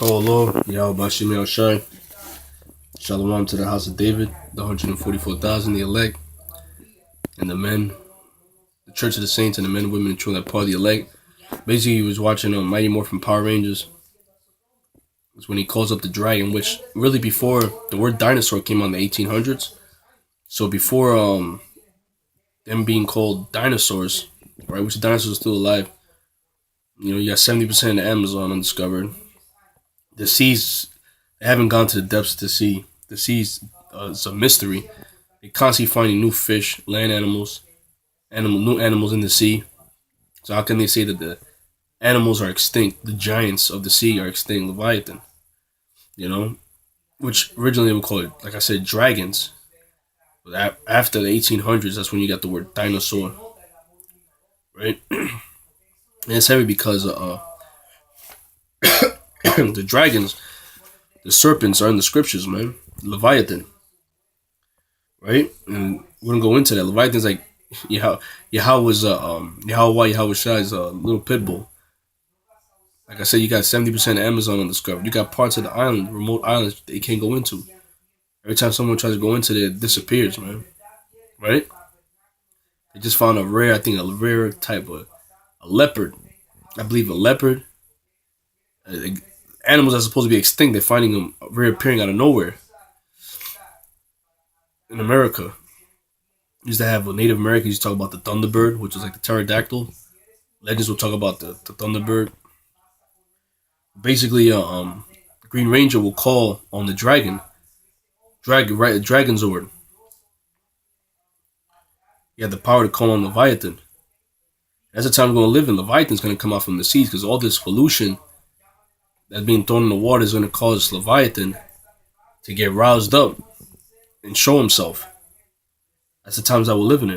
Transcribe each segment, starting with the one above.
Hello, Yahweh Bashim Shai. Shalom to the house of David, the 144,000, the elect, and the men, the church of the saints, and the men and women and children that part of the elect. Basically, he was watching Mighty Morphin Power Rangers. It's when he calls up the dragon, which really before the word dinosaur came out in the 1800s. So before them being called dinosaurs, right, which the dinosaurs are still alive, you got 70% of the Amazon undiscovered. The seas, they haven't gone to the depths of the sea. The seas is a mystery. They're constantly finding new fish, land animals, new animals in the sea. So how can they say that the animals are extinct? The giants of the sea are extinct. Leviathan, you know, which originally they would call it, like I said, dragons. But after the 1800s, that's when you got the word dinosaur, right? And it's heavy because the dragons, the serpents are in the scriptures, man. Leviathan, right? And we're gonna go into that. Leviathan's like Yahweh Shai's little pit bull. Like I said, you got 70% of Amazon undiscovered. You got parts of the island, remote islands they can't go into. Every time someone tries to go into there, it disappears, man. Right? They just found I think a rare type of a leopard. I believe a leopard. Uh, Animals that are supposed to be extinct, they're finding them reappearing out of nowhere. In America, used to have Native Americans used to talk about the thunderbird, which was like the pterodactyl. Legends will talk about the thunderbird. Basically, Green Ranger will call on the right? The dragon Zord. He had the power to call on Leviathan. That's the time we're going to live in. Leviathan's going to come out from the seas because all this pollution that's being thrown in the water is going to cause Leviathan to get roused up and show himself. That's the times that we're living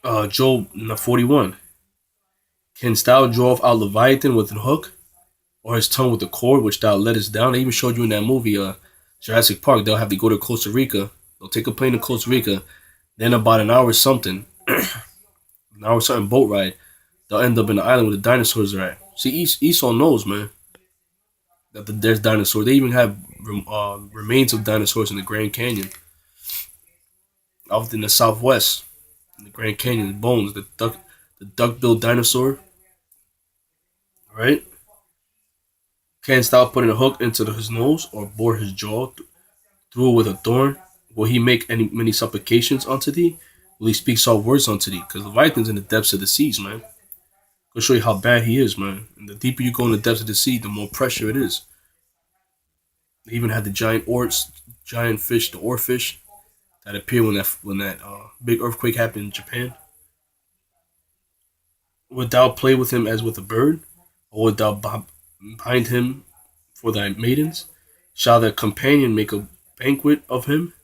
in. Job 41. Canst thou draw out Leviathan with an hook, or his tongue with a cord which thou lettest down? They even showed you in that movie, Jurassic Park. They'll have to go to Costa Rica. They'll take a plane to Costa Rica. Then about an hour something, boat ride, they'll end up in the island where the dinosaurs are at. See, Esau knows, man, that there's dinosaurs. They even have remains of dinosaurs in the Grand Canyon, out in the southwest, in the Grand Canyon. Bones, the duck-billed dinosaur, right? Canst thou put in a hook into his nose, or bore his jaw through with a thorn? Will he make many supplications unto thee? Will he speak soft words unto thee? Because Leviathan's in the depths of the seas, man. I'll show you how bad he is, man. And the deeper you go in the depths of the sea, the more pressure it is. They even had the giant fish, the oarfish, that appeared when that big earthquake happened in Japan. Would thou play with him as with a bird, or would thou bind him for thy maidens? Shall their companion make a banquet of him?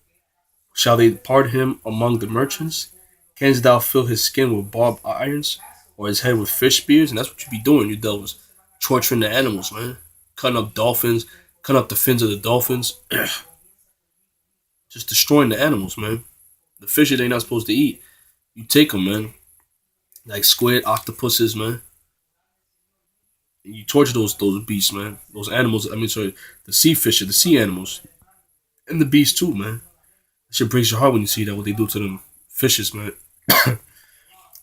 Shall they part him among the merchants? Canst thou fill his skin with barbed irons, or his head with fish spears? And that's what you be doing, you devils. Torturing the animals, man. Cutting up dolphins, cutting up the fins of the dolphins. Just destroying the animals, man. The fish that they not supposed to eat. You take them, man. Like squid, octopuses, man. And you torture those beasts, man. Those animals, the sea fish, the sea animals. And the beasts too, man. It should break your heart when you see that, what they do to them fishes, man.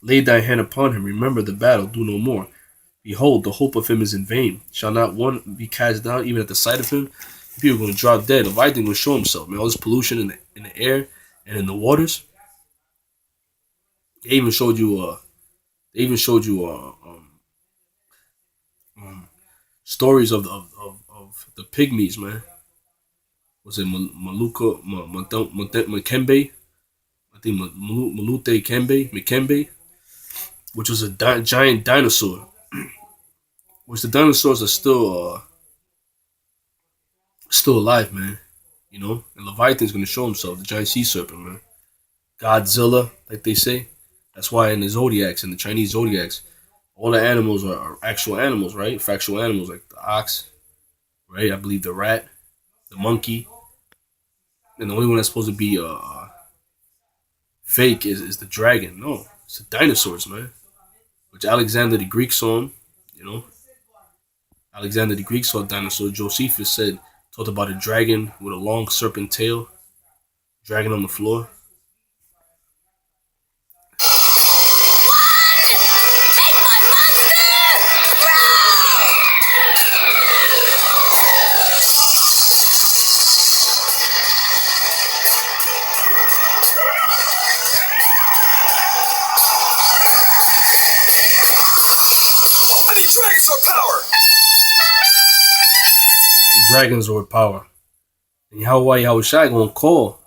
Lay thy hand upon him, remember the battle, do no more. Behold, the hope of him is in vain. Shall not one be cast down even at the sight of him? People are going to drop dead. Leviathan will show himself, man. All this pollution in the air and in the waters. They even showed you. Stories of the pygmies, man. Was it Maluka Makembe? I think Malute Makembe, which was a giant dinosaur. Which the dinosaurs are still alive, man. You know, and Leviathan's gonna show himself, the giant sea serpent, man. Godzilla, like they say. That's why in the zodiacs, in the Chinese zodiacs, all the animals are actual animals, right? Factual animals like the ox, right? I believe the rat, the monkey, and the only one that's supposed to be fake is the dragon. No, it's the dinosaurs, man. Which Alexander the Greek saw him, you know. Alexander the Greek saw a dinosaur. Josephus said talked about a dragon with a long serpent tail, dragging on the floor. Make my monster I need dragons for power! Dragons with power. And Yahweh Shai gonna call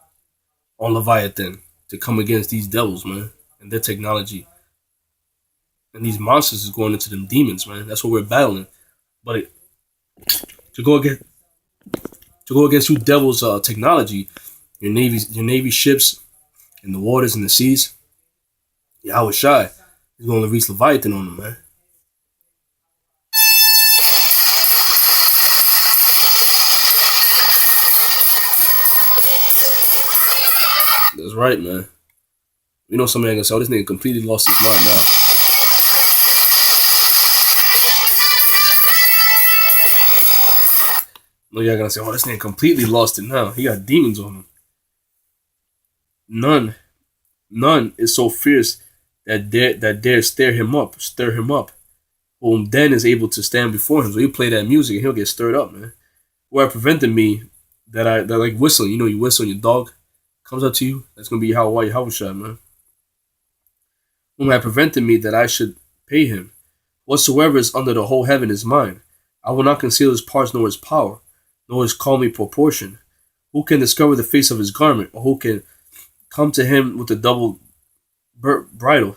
on Leviathan to come against these devils, man, and their technology. And these monsters is going into them demons, man. That's what we're battling. But to go against you devils' technology, your navy ships in the waters and the seas, Yahweh Shai is going to reach Leviathan on them, man. That's right, man. We know somebody gonna say, "Oh, this nigga completely lost his mind now." No, y'all gonna say, "Oh, this nigga completely lost it now. He got demons on him." None is so fierce that dare stir him up. Whom then is able to stand before him. So you play that music and he'll get stirred up, man. Where prevented me that like whistling. You know, you whistle and your dog comes up to you. That's gonna be how shot, man. Whom had prevented me that I should pay him. Whatsoever is under the whole heaven is mine. I will not conceal his parts nor his power, nor his calmly proportion. Who can discover the face of his garment, or who can come to him with a double bridle?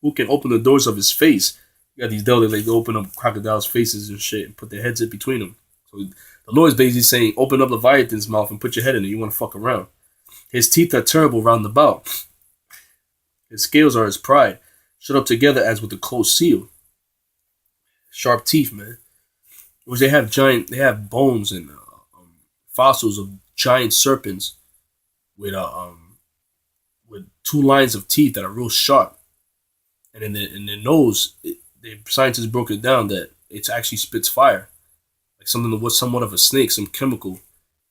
Who can open the doors of his face? You got these devils like open up crocodiles' faces and shit and put their heads in between them. So the Lord is basically saying, open up Leviathan's mouth and put your head in it. You want to fuck around. His teeth are terrible round about. His scales are his pride, shut up together as with a closed seal. Sharp teeth, man. Which they have bones and fossils of giant serpents with two lines of teeth that are real sharp. And in their nose, the scientists broke it down that it actually spits fire, like something that was somewhat of a snake, some chemical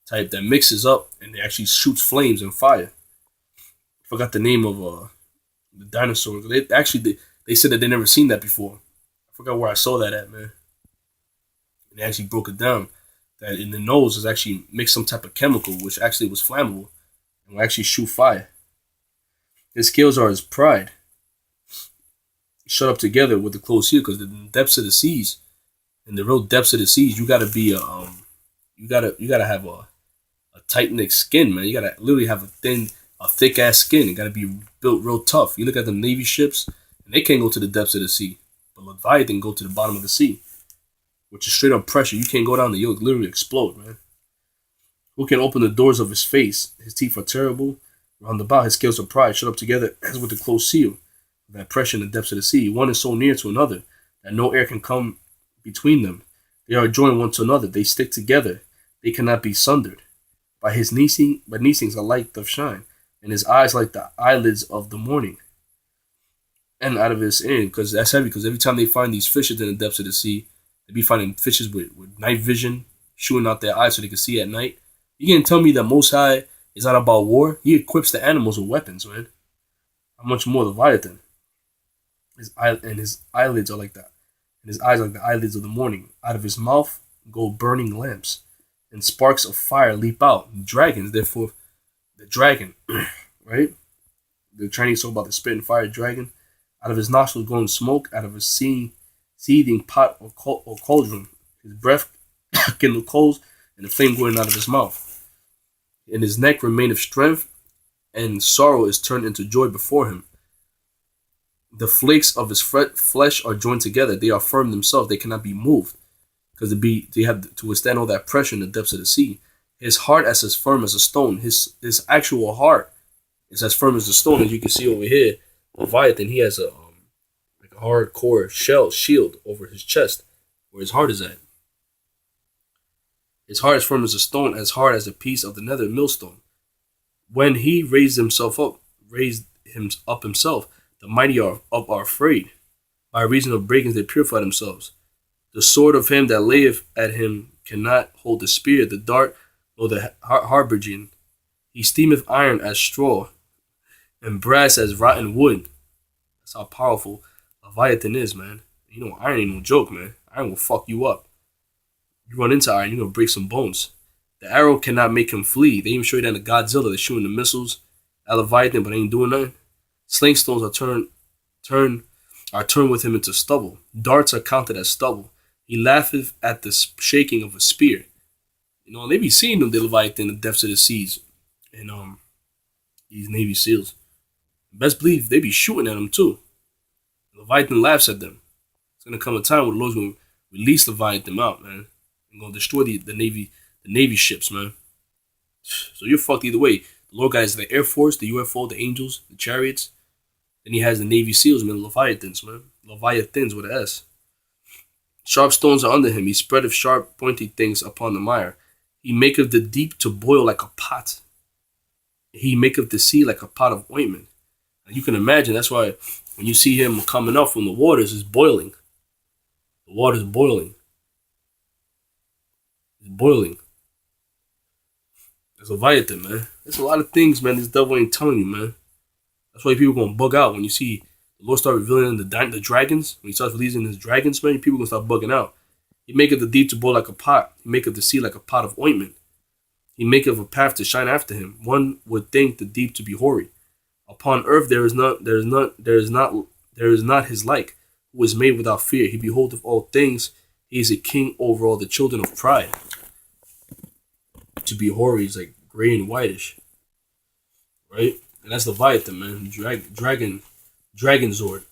type that mixes up and it actually shoots flames and fire. I forgot the name of the dinosaur. They said that they never seen that before. I forgot where I saw that at, man. And they actually broke it down that in the nose is actually mixed some type of chemical which actually was flammable and will actually shoot fire. His scales are his pride, shut up together with the closed seal, because in the depths of the seas, in the real depths of the seas, you gotta be you gotta have a tight knit skin, man. You gotta literally have a thick ass skin. It gotta be built real tough. You look at the Navy ships, and they can't go to the depths of the sea, but Leviathan go to the bottom of the sea, which is straight up pressure. You can't go down there; you'll literally explode, man. Who can open the doors of his face? His teeth are terrible. Round about, his scales are pride, shut up together as with a closed seal. That pressure in the depths of the sea. One is so near to another that no air can come between them. They are joined one to another. They stick together. They cannot be sundered. By his neesings a light doth shine, and his eyes like the eyelids of the morning. And out of his end, because that's heavy, because every time they find these fishes in the depths of the sea, they be finding fishes with night vision, shooting out their eyes so they can see at night. You can't tell me that Most High is not about war. He equips the animals with weapons, man. How much more Leviathan? His eyelids are like that. And his eyes are like the eyelids of the morning. Out of his mouth go burning lamps, and sparks of fire leap out. Dragons, therefore, the dragon, right? The Chinese talk about the spitting fire dragon. Out of his nostrils going smoke. Out of his seething pot or cauldron, his breath kindled coals, and the flame going out of his mouth. In his neck remaineth strength, and sorrow is turned into joy before him. The flakes of his flesh are joined together. They are firm themselves. They cannot be moved, because they have to withstand all that pressure in the depths of the sea. His heart is as firm as a stone. His actual heart is as firm as a stone. As you can see over here, Leviathan, he has a hardcore shield over his chest, where his heart is at. His heart is firm as a stone, as hard as a piece of the nether millstone. When he raised him up himself, the mighty are afraid. By reason of breakings they purify themselves. The sword of him that layeth at him cannot hold the spear, the dart, nor the habergeon. He steameth iron as straw, and brass as rotten wood. That's how powerful Leviathan is, man. You know, iron ain't no joke, man. Iron will fuck you up. You run into iron, you're gonna break some bones. The arrow cannot make him flee. They even show you that in the Godzilla. They're shooting the missiles at Leviathan, but they ain't doing nothing. Sling stones are turned with him into stubble. Darts are counted as stubble. He laugheth at the shaking of a spear. You know, they be seeing them, the Leviathan, the depths of the seas, and these Navy SEALs. Best believe they be shooting at them too. Leviathan laughs at them. It's gonna come a time where the Lord's gonna release Leviathan out, man. And gonna destroy the Navy ships, man. So you're fucked either way. The Lord guys the Air Force, the UFO, the angels, the chariots. Then he has the Navy SEALs, man, the Leviathans, man. Leviathans with an S. Sharp stones are under him. He spreadeth sharp, pointy things upon the mire. He maketh the deep to boil like a pot. He maketh the sea like a pot of ointment. And you can imagine, that's why when you see him coming up from the waters, it's boiling. The water's boiling. It's boiling. It's Leviathan, man. There's a lot of things, man, this devil ain't telling you, man. That's why people gonna bug out when you see the Lord start revealing the dragons. When he starts releasing his dragons, man, people gonna start bugging out. He maketh the deep to boil like a pot. He maketh the sea like a pot of ointment. He maketh a path to shine after him. One would think the deep to be hoary. Upon earth there is not his like, who is made without fear. He beholdeth all things. He is a king over all the children of pride. To be hoary is like gray and whitish, right? And that's Leviathan, man. Dragon Zord,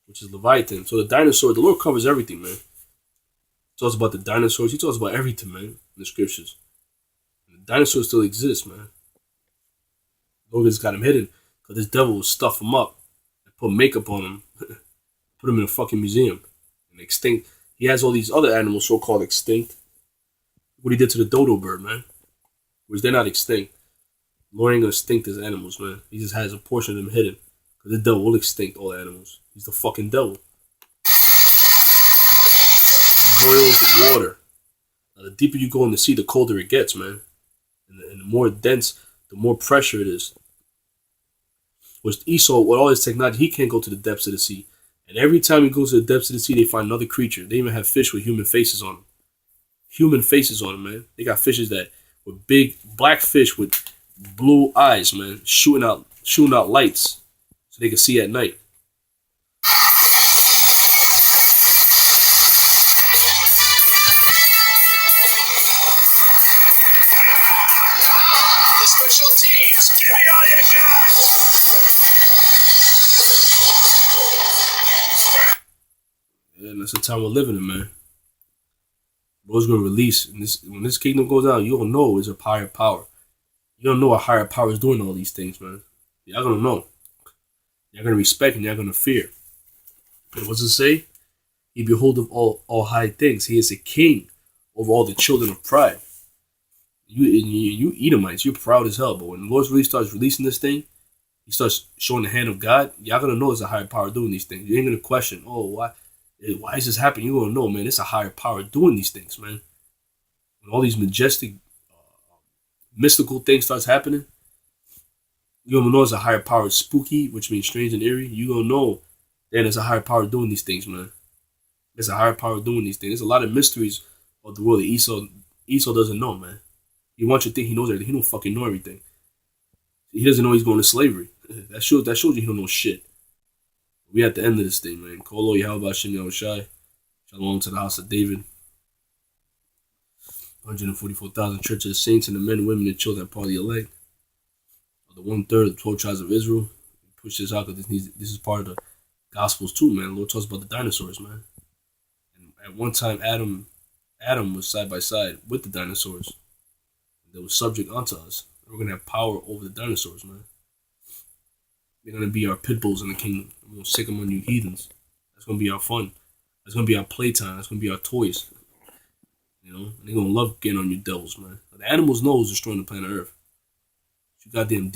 which is Leviathan. So the dinosaur, the Lord covers everything, man. He talks about the dinosaurs. He talks about everything, man, in the scriptures. And the dinosaurs still exist, man. The Lord just got him hidden because this devil will stuff him up and put makeup on him, put him in a fucking museum and extinct. He has all these other animals so-called extinct. What he did to the dodo bird, man. Which they're not extinct. Lord ain't gonna extinct his animals, man. He just has a portion of them hidden. Because the devil will extinct all animals. He's the fucking devil. He boils water. Now, the deeper you go in the sea, the colder it gets, man. And the more dense, the more pressure it is. Which Esau, with all his technology, he can't go to the depths of the sea. And every time he goes to the depths of the sea, they find another creature. They even have fish with human faces on them. Human faces on them, man. They got fishes that with big black fish with blue eyes, man, shooting out lights so they can see at night. The special teams, give me all you got. Yeah, that's the time we're living in, man. Lord's gonna release, and when this kingdom goes out, you'll know it's a higher power. You don't know a higher power is doing all these things, man. Y'all gonna know. Y'all gonna respect and y'all gonna fear. And what's it say? He beholdeth all high things. He is a king over all the children of pride. You Edomites, you're proud as hell. But when the Lord really starts releasing this thing, he starts showing the hand of God. Y'all gonna know it's a higher power doing these things. You ain't gonna question, oh, why is this happening? You're gonna know, man, it's a higher power doing these things, man. When all these majestic, mystical things starts happening, you're gonna know it's a higher power spooky, which means strange and eerie. You're gonna know that there's a higher power doing these things, man. There's a higher power doing these things. There's a lot of mysteries of the world that Esau doesn't know, man. He wants you to think he knows everything. He don't fucking know everything. He doesn't know he's going to slavery. That shows you he don't know shit. We at the end of this thing, man. Kolo Yahweh Shem Yahushai. Shalom to the house of David. 144,000 Church of the Saints and the men, women, and children that part of the elect. The 1/3 of the 12 tribes of Israel. Push this out because this is part of the Gospels too, man. The Lord talks about the dinosaurs, man. And at one time, Adam was side by side with the dinosaurs. They were subject unto us. We're going to have power over the dinosaurs, man. They're going to be our pit bulls in the kingdom. We're going to sick them on you heathens. That's going to be our fun. That's going to be our playtime. That's going to be our toys. You know? And they're going to love getting on you devils, man. The animals know who's destroying the planet Earth. You goddamn